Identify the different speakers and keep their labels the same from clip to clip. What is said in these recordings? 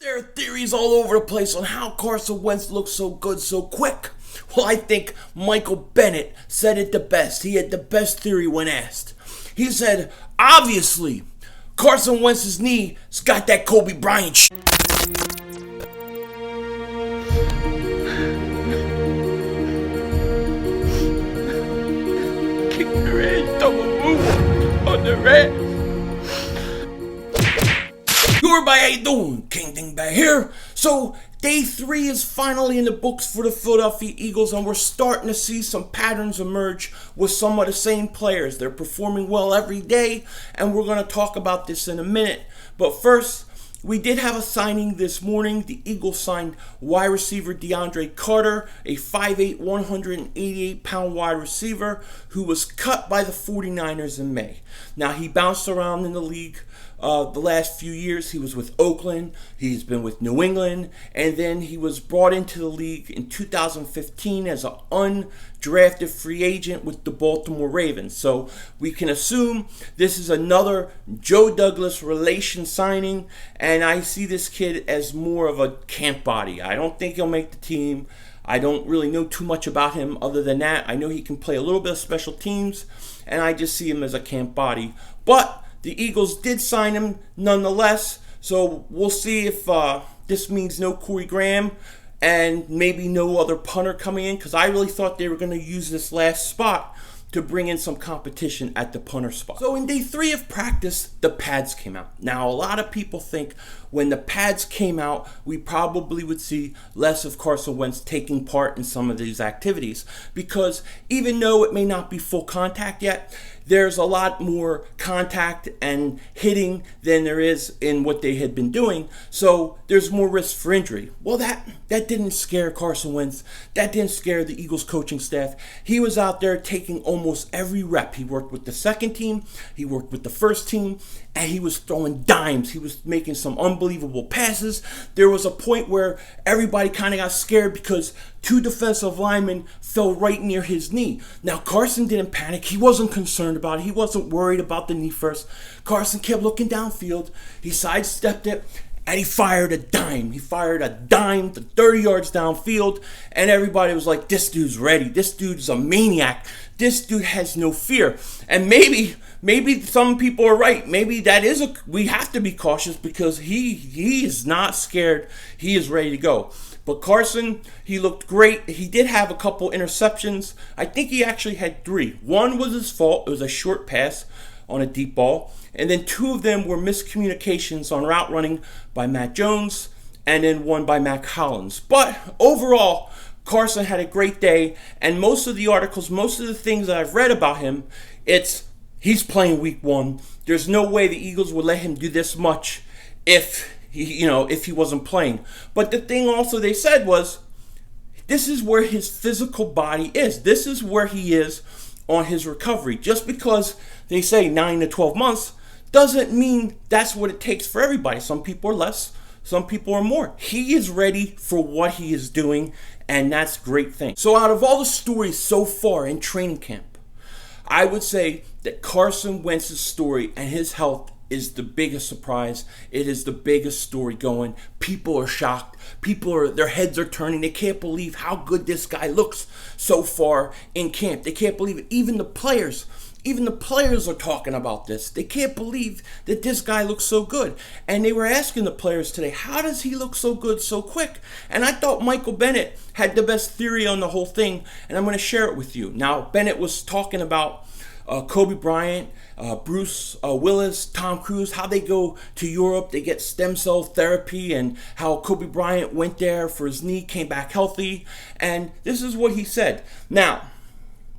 Speaker 1: There are theories all over the place on how Carson Wentz looks so good so quick. Well, I think Michael Bennett said it the best. He had the best theory when asked. He said, obviously, Carson Wentz's knee's got that Kobe Bryant
Speaker 2: Kick the red, double move on the red.
Speaker 1: Everybody, how you doing? King Dingbat here. So, day 3 is finally in the books for the Philadelphia Eagles, and we're starting to see some patterns emerge with some of the same players. They're performing well every day, and we're going to talk about this in a minute. But first, we did have a signing this morning. The Eagles signed wide receiver DeAndre Carter, a 5'8", 188-pound wide receiver who was cut by the 49ers in May. Now, he bounced around in the league the last few years. He was with Oakland, he's been with New England, and then he was brought into the league in 2015 as an undrafted free agent with the Baltimore Ravens. So we can assume this is another Joe Douglas relation signing, and I see this kid as more of a camp body. I don't think he'll make the team. I don't really know too much about him other than that. I know he can play a little bit of special teams, and I just see him as a camp body. But the Eagles did sign him nonetheless, so we'll see if this means no Corey Graham and maybe no other punter coming in, because I really thought they were going to use this last spot to bring in some competition at the punter spot. So in day 3 of practice, the pads came out. Now, a lot of people think when the pads came out, we probably would see less of Carson Wentz taking part in some of these activities, because even though it may not be full contact yet, there's a lot more contact and hitting than there is in what they had been doing, so there's more risk for injury. Well, that didn't scare Carson Wentz. That didn't scare the Eagles coaching staff. He was out there taking almost every rep. He worked with the second team, he worked with the first team, and he was throwing dimes. He was making some unbelievable passes. There was a point where everybody kind of got scared because 2 defensive linemen fell right near his knee. Now, Carson didn't panic. He wasn't concerned about it. He wasn't worried about the knee first. Carson kept looking downfield. He sidestepped it, and he fired a dime. He fired a dime to 30 yards downfield, and everybody was like, this dude's ready. This dude's a maniac. This dude has no fear. And maybe some people are right. Maybe we have to be cautious because he is not scared. He is ready to go. But Carson, he looked great. He did have a couple interceptions. I think he actually had 3. One was his fault. It was a short pass on a deep ball. And then 2 of them were miscommunications on route running by Matt Jones, and then one by Matt Collins. But overall, Carson had a great day, and most of the articles, most of the things that I've read about him, he's playing week 1. There's no way the Eagles would let him do this much if he wasn't playing. But the thing also they said was, this is where his physical body is. This is where he is on his recovery. Just because they say 9 to 12 months doesn't mean that's what it takes for everybody. Some people are less, some people are more. He is ready for what he is doing, and that's a great thing. So out of all the stories so far in training camp, I would say that Carson Wentz's story and his health is the biggest surprise. It is the biggest story going. People are shocked. Their heads are turning. They can't believe how good this guy looks so far in camp. They can't believe it. Even the players are talking about this. They can't believe that this guy looks so good. And they were asking the players today, how does he look so good so quick? And I thought Michael Bennett had the best theory on the whole thing, and I'm going to share it with you. Now, Bennett was talking about Kobe Bryant, Bruce Willis, Tom Cruise, how they go to Europe, they get stem cell therapy, and how Kobe Bryant went there for his knee, came back healthy, and this is what he said. Now,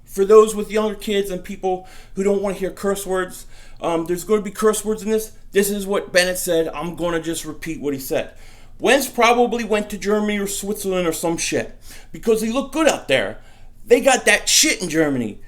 Speaker 1: for those with younger kids and people who don't want to hear curse words, there's going to be curse words in this. This is what Bennett said. I'm going to just repeat what he said. Wentz probably went to Germany or Switzerland or some shit because he looked good out there. They got that shit in Germany.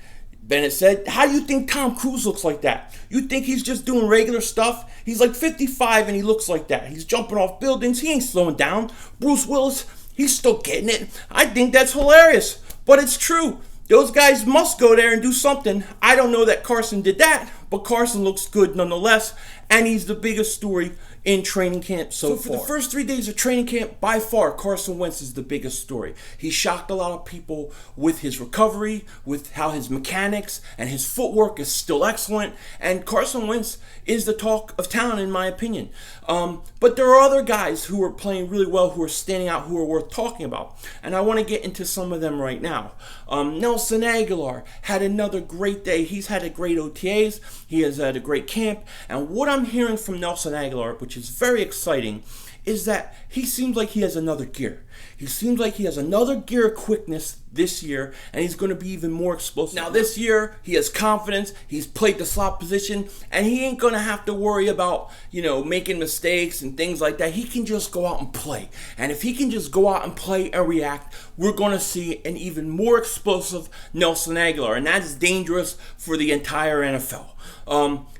Speaker 1: Bennett said, how do you think Tom Cruise looks like that? You think he's just doing regular stuff? He's like 55 and he looks like that. He's jumping off buildings. He ain't slowing down. Bruce Willis, he's still getting it. I think that's hilarious. But it's true. Those guys must go there and do something. I don't know that Carson did that, but Carson looks good nonetheless, and he's the biggest story in training camp so far.
Speaker 3: For the
Speaker 1: first 3 days of training camp, by far, Carson Wentz is the biggest story. He shocked a lot of people with his recovery, with how his mechanics and his footwork is still excellent, and Carson Wentz is the talk of town in my opinion. But there are other guys who are playing really well, who are standing out, who are worth talking about, and I want to get into some of them right now. Nelson Agholor had another great day. He's had a great OTAs, he has had a great camp, and what I'm hearing from Nelson Agholor, which is very exciting, is that he seems like he has another gear. He seems like he has another gear of quickness this year, and he's going to be even more explosive. Now this year, he has confidence, he's played the slot position, and he ain't going to have to worry about, making mistakes and things like that. He can just go out and play. And if he can just go out and play and react, we're going to see an even more explosive Nelson Agholor, and that's dangerous for the entire NFL.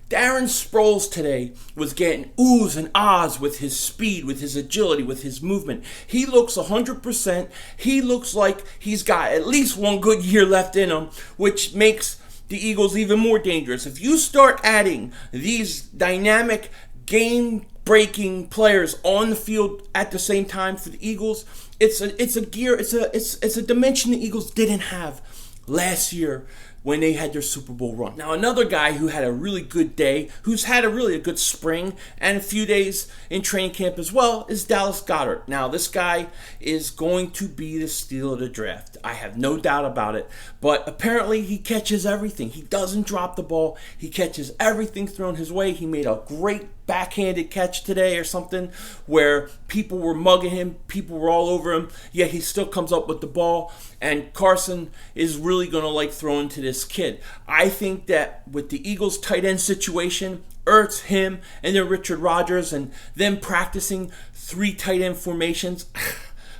Speaker 1: Darren Sproles today was getting oohs and ahs with his speed, with his agility, with his movement. He looks 100%. He looks like he's got at least one good year left in him, which makes the Eagles even more dangerous. If you start adding these dynamic, game-breaking players on the field at the same time for the Eagles, it's a dimension the Eagles didn't have last year when they had their Super Bowl run. Now, another guy who had a really good day, who's had a good spring and a few days in training camp as well, is Dallas Goedert. Now, this guy is going to be the steal of the draft. I have no doubt about it. But apparently, he catches everything. He doesn't drop the ball. He catches everything thrown his way. He made a great backhanded catch today or something where people were mugging him, people were all over him, yet he still comes up with the ball, and Carson is really going to like throwing to this kid. I think that with the Eagles tight end situation, Ertz, him, and then Richard Rodgers, and them practicing 3 tight end formations,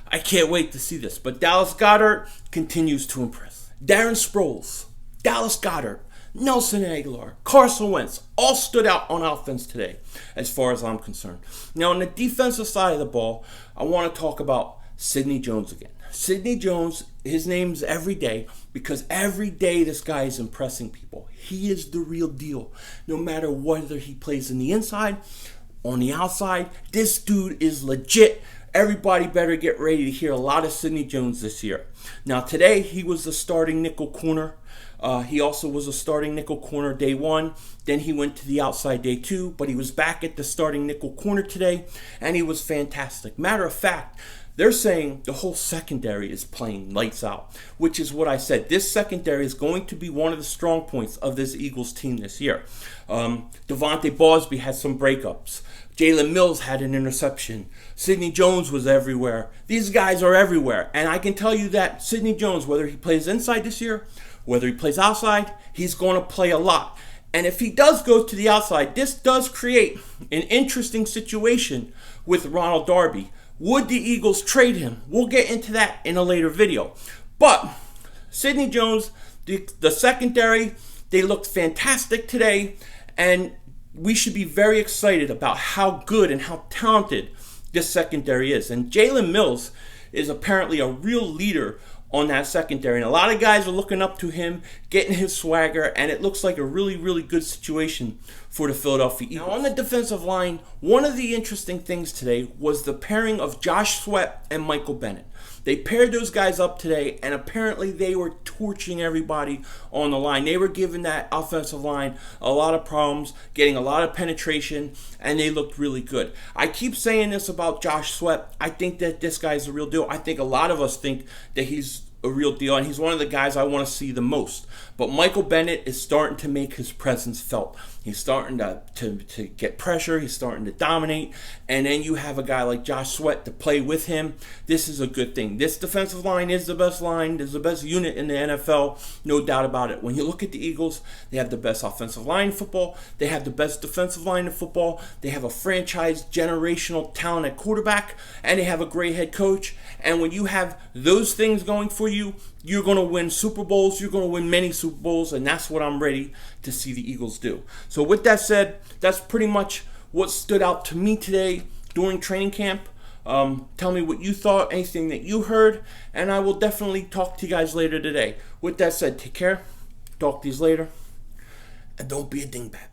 Speaker 1: I can't wait to see this. But Dallas Goedert continues to impress. Darren Sproles, Dallas Goedert, Nelson Agholor, Carson Wentz all stood out on offense today as far as I'm concerned. Now on the defensive side of the ball, I want to talk about Sidney Jones again. Sidney Jones, his name's every day because every day this guy is impressing people. He is the real deal. No matter whether he plays in the inside, on the outside, this dude is legit. Everybody better get ready to hear a lot of Sidney Jones this year. Now today he was the starting nickel corner. He also was a starting nickel corner day 1. Then he went to the outside day 2. But he was back at the starting nickel corner today. And he was fantastic. Matter of fact, they're saying the whole secondary is playing lights out. Which is what I said. This secondary is going to be one of the strong points of this Eagles team this year. Devontae Bosby had some breakups. Jalen Mills had an interception. Sidney Jones was everywhere. These guys are everywhere. And I can tell you that Sidney Jones, whether he plays inside this year, whether he plays outside, he's going to play a lot. And if he does go to the outside, this does create an interesting situation with Ronald Darby. Would the Eagles trade him? We'll get into that in a later video. But Sidney Jones, the secondary, they looked fantastic today. And we should be very excited about how good and how talented this secondary is. And Jalen Mills is apparently a real leader on that secondary. And a lot of guys are looking up to him, getting his swagger, and it looks like a really, really good situation for the Philadelphia Eagles. Now, on the defensive line, one of the interesting things today was the pairing of Josh Sweat and Michael Bennett. They paired those guys up today, and apparently they were torching everybody on the line. They were giving that offensive line a lot of problems, getting a lot of penetration, and they looked really good. I keep saying this about Josh Sweat. I think that this guy's the real deal. I think a lot of us think that he's a real deal, and he's one of the guys I want to see the most. But Michael Bennett is starting to make his presence felt. He's starting to get pressure. He's starting to dominate. And then you have a guy like Josh Sweat to play with him. This is a good thing. This defensive line is the best line. It's the best unit in the NFL. No doubt about it. When you look at the Eagles, they have the best offensive line in football. They have the best defensive line in football. They have a franchise generational talent at quarterback. And they have a great head coach. And when you have those things going for you, you're going to win Super Bowls. You're going to win many Super Bowls, and that's what I'm ready to see the Eagles do. So with that said, that's pretty much what stood out to me today during training camp. Tell me what you thought, anything that you heard, and I will definitely talk to you guys later today. With that said, take care. Talk to you later, and don't be a dingbat.